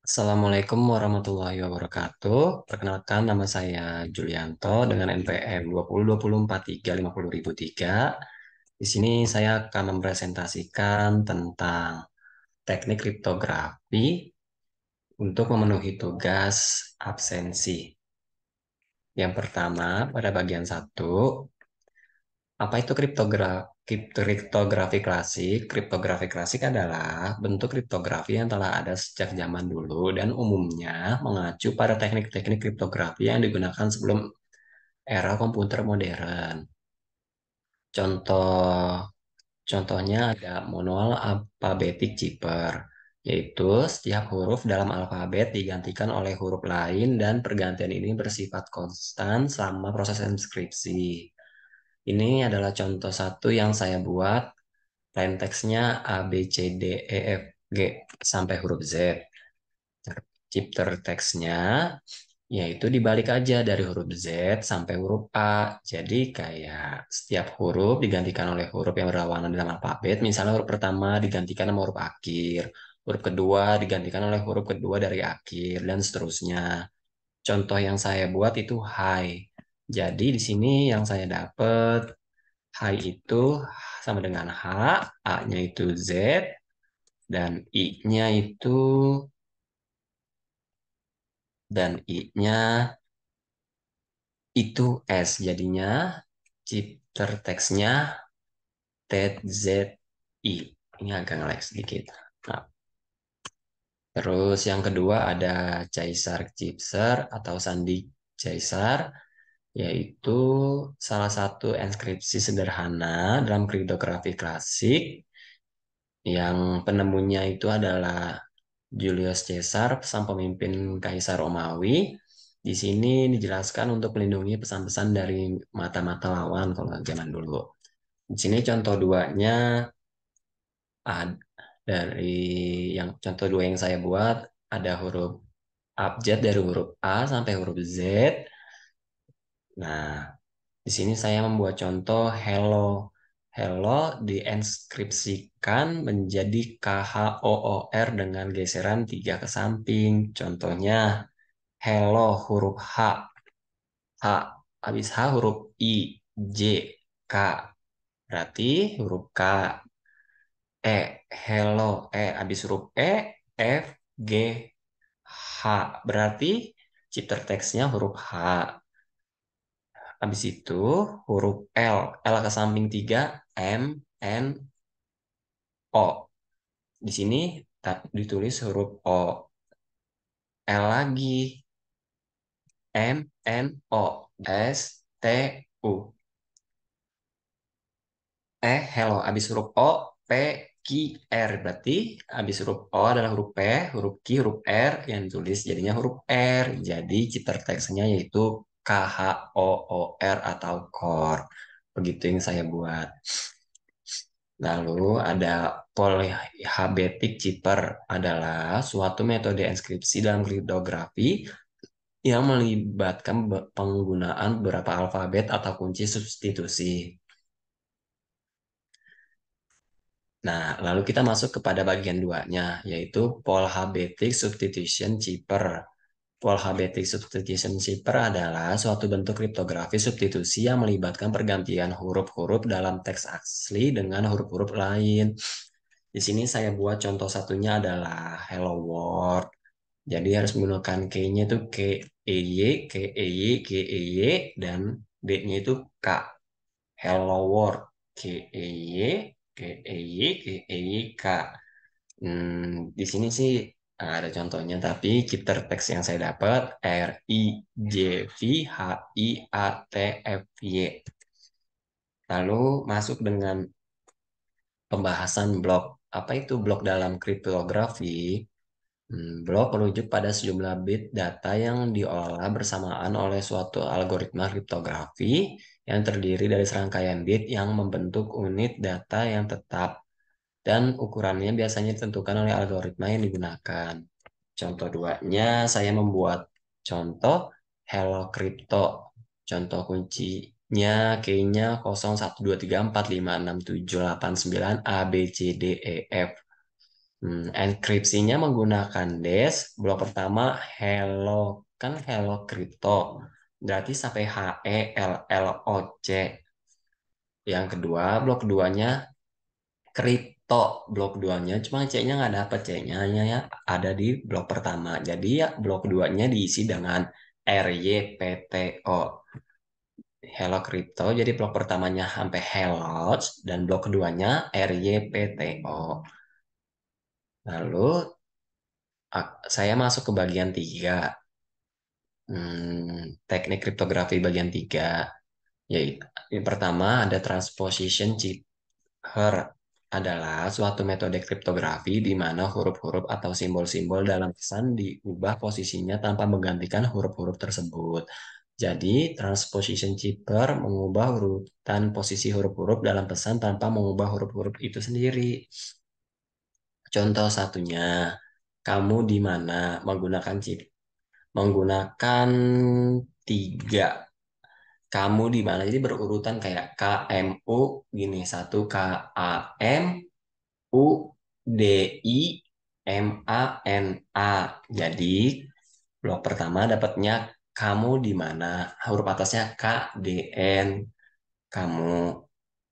Assalamualaikum warahmatullahi wabarakatuh. Perkenalkan nama saya Julianto dengan NPM 20204350.003. Di sini saya akan mempresentasikan tentang teknik kriptografi untuk memenuhi tugas absensi. Yang pertama, pada bagian satu, apa itu kriptografi klasik? Kriptografi klasik adalah bentuk kriptografi yang telah ada sejak zaman dulu dan umumnya mengacu pada teknik-teknik kriptografi yang digunakan sebelum era komputer modern. Contoh Contohnya ada manual alphabetic cipher, yaitu setiap huruf dalam alfabet digantikan oleh huruf lain dan pergantian ini bersifat konstan selama proses inskripsi. Ini adalah contoh satu yang saya buat. Plain teksnya A, B, C, D, E, F, G sampai huruf Z. Chapter teksnya yaitu dibalik aja dari huruf Z sampai huruf A. Jadi kayak setiap huruf digantikan oleh huruf yang berlawanan dalam alfabet. Misalnya huruf pertama digantikan sama huruf akhir. Huruf kedua digantikan oleh huruf kedua dari akhir dan seterusnya. Contoh yang saya buat itu high. Jadi di sini yang saya dapat high itu sama dengan H, A-nya itu Z, dan I-nya I-nya itu S. Jadinya chapter teksnya TZI. Ini agak ngelag sedikit. Nah, terus yang kedua ada Caesar Chipser atau sandi Caesar, yaitu salah satu inskripsi sederhana dalam kriptografi klasik yang penemunya itu adalah Julius Caesar, sang pemimpin Kaisar Romawi. Di sini dijelaskan untuk melindungi pesan-pesan dari mata-mata lawan kalau zaman dulu. Di sini contoh duanya dari yang contoh dua yang saya buat ada huruf abjad dari huruf A sampai huruf Z. Nah, di sini saya membuat contoh hello. Hello dienskripsikan menjadi KHOOR dengan geseran 3 ke samping. Contohnya hello huruf H, habis H huruf I, J, K. Berarti huruf K. Hello, habis huruf F, G, H. Berarti chapter teksnya huruf H. Habis itu huruf L ke samping 3, M, N, O. Di sini ditulis huruf O. L lagi, M, N, O, S, T, U. Hello, habis huruf O, P, Q, R. Berarti habis huruf O adalah huruf P, huruf Q, huruf R yang ditulis jadinya huruf R. Jadi chapter teksnya yaitu KHOOR atau core. Begitu yang saya buat. Lalu ada polyhabetic cipher adalah suatu metode inskripsi dalam kriptografi yang melibatkan penggunaan beberapa alfabet atau kunci substitusi. Nah, lalu kita masuk kepada bagian duanya, yaitu Polyhabetic Substitution Cipher. Polyhabetic Substitution Cipher adalah suatu bentuk kriptografi substitusi yang melibatkan pergantian huruf-huruf dalam teks asli dengan huruf-huruf lain. Di sini saya buat contoh satunya adalah Hello World. Jadi harus menggunakan K-nya itu K-E-Y, K-E-Y, K-E-Y, dan D-nya itu K. Hello World. K-E-Y, K-E-Y, K-E-Y, K. Di sini sih ada contohnya, tapi chapter teks yang saya dapat R I J V H I A T F Y. Lalu masuk dengan pembahasan blok. Apa itu blok dalam kriptografi? Blok merujuk pada sejumlah bit data yang diolah bersamaan oleh suatu algoritma kriptografi yang terdiri dari serangkaian bit yang membentuk unit data yang tetap dan ukurannya biasanya ditentukan oleh algoritma yang digunakan. Contoh duanya, saya membuat contoh Hello Crypto. Contoh kuncinya key-nya 0123456789 A, B, C, D, E, F. Enkripsinya menggunakan DES. Blok pertama Hello, kan Hello Crypto. Berarti sampai HELLOC. Yang kedua, blok keduanya kripto. Blok keduanya cuma C-nya nggak dapet. C-nya ya ada di blok pertama. Jadi ya blok keduanya diisi dengan RYPTO. Hello Crypto. Jadi blok pertamanya sampai Hello dan blok keduanya RYPTO. Lalu saya masuk ke bagian 3. Teknik kriptografi bagian 3. Yaitu yang pertama ada transposition Her adalah suatu metode kriptografi di mana huruf-huruf atau simbol-simbol dalam pesan diubah posisinya tanpa menggantikan huruf-huruf tersebut. Jadi, transposition checker mengubah urutan posisi huruf-huruf dalam pesan tanpa mengubah huruf-huruf itu sendiri. Contoh satunya, kamu di mana menggunakan chip, menggunakan tiga. Kamu di mana? Jadi berurutan kayak KMU gini, satu KAM U D I M A N A. Jadi blok pertama dapatnya kamu di mana? Huruf atasnya K D N. Kamu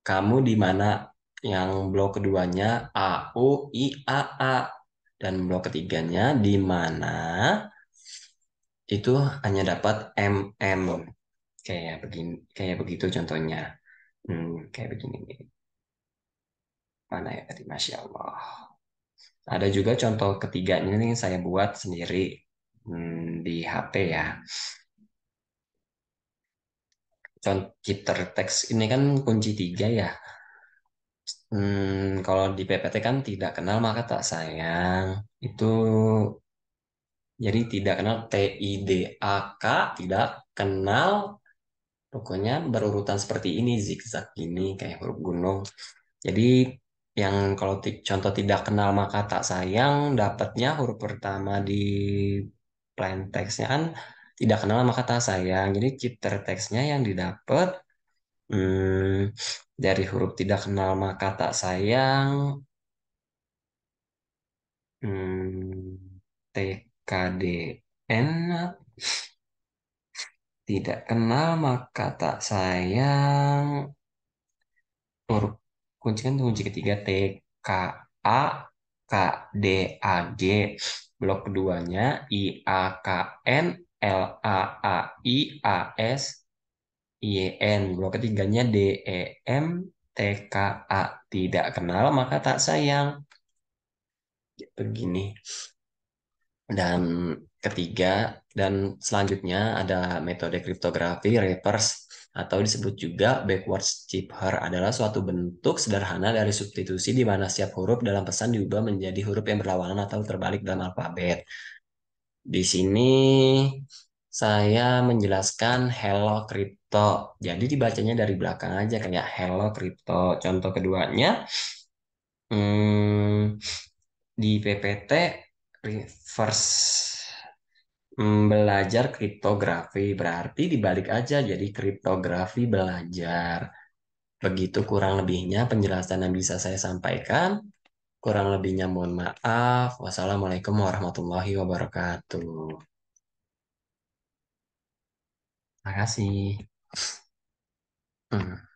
kamu di mana? Yang blok keduanya A U I A A. Dan blok ketiganya di mana? Itu hanya dapat M M. Kayak begini, kayak begitu contohnya. Kayak begini. Mana ya tadi? Masya Allah. Ada juga contoh ketiganya nih saya buat sendiri di HP ya. Contoh chapter teks ini kan kunci tiga ya. Kalau di PPT kan tidak kenal maka tak sayang. Itu jadi tidak kenal TIDAK, tidak kenal. Pokoknya berurutan seperti ini, zigzag ini kayak huruf gunung. Jadi yang kalau contoh tidak kenal maka tak sayang, dapatnya huruf pertama di plain text-nya kan tidak kenal maka tak sayang. Jadi chapter text-nya yang didapat dari huruf tidak kenal maka tak sayang, TKDN, tidak kenal maka tak sayang. Huruf kunci kan kunci ketiga T K A K D A G. Blok keduanya I A K N L A A I A S I N. Blok ketiganya D E M T K A. Tidak kenal maka tak sayang. Begini. Dan ketiga dan selanjutnya ada metode kriptografi reverse atau disebut juga backwards cipher adalah suatu bentuk sederhana dari substitusi di mana setiap huruf dalam pesan diubah menjadi huruf yang berlawanan atau terbalik dalam alfabet. Di sini saya menjelaskan Hello Crypto. Jadi dibacanya dari belakang aja kayak Hello Crypto. Contoh keduanya hmm, di PPT reverse. Belajar kriptografi berarti dibalik aja jadi kriptografi belajar. Begitu kurang lebihnya penjelasan yang bisa saya sampaikan. Kurang lebihnya mohon maaf. Wassalamualaikum warahmatullahi wabarakatuh. Terima kasih. Hmm.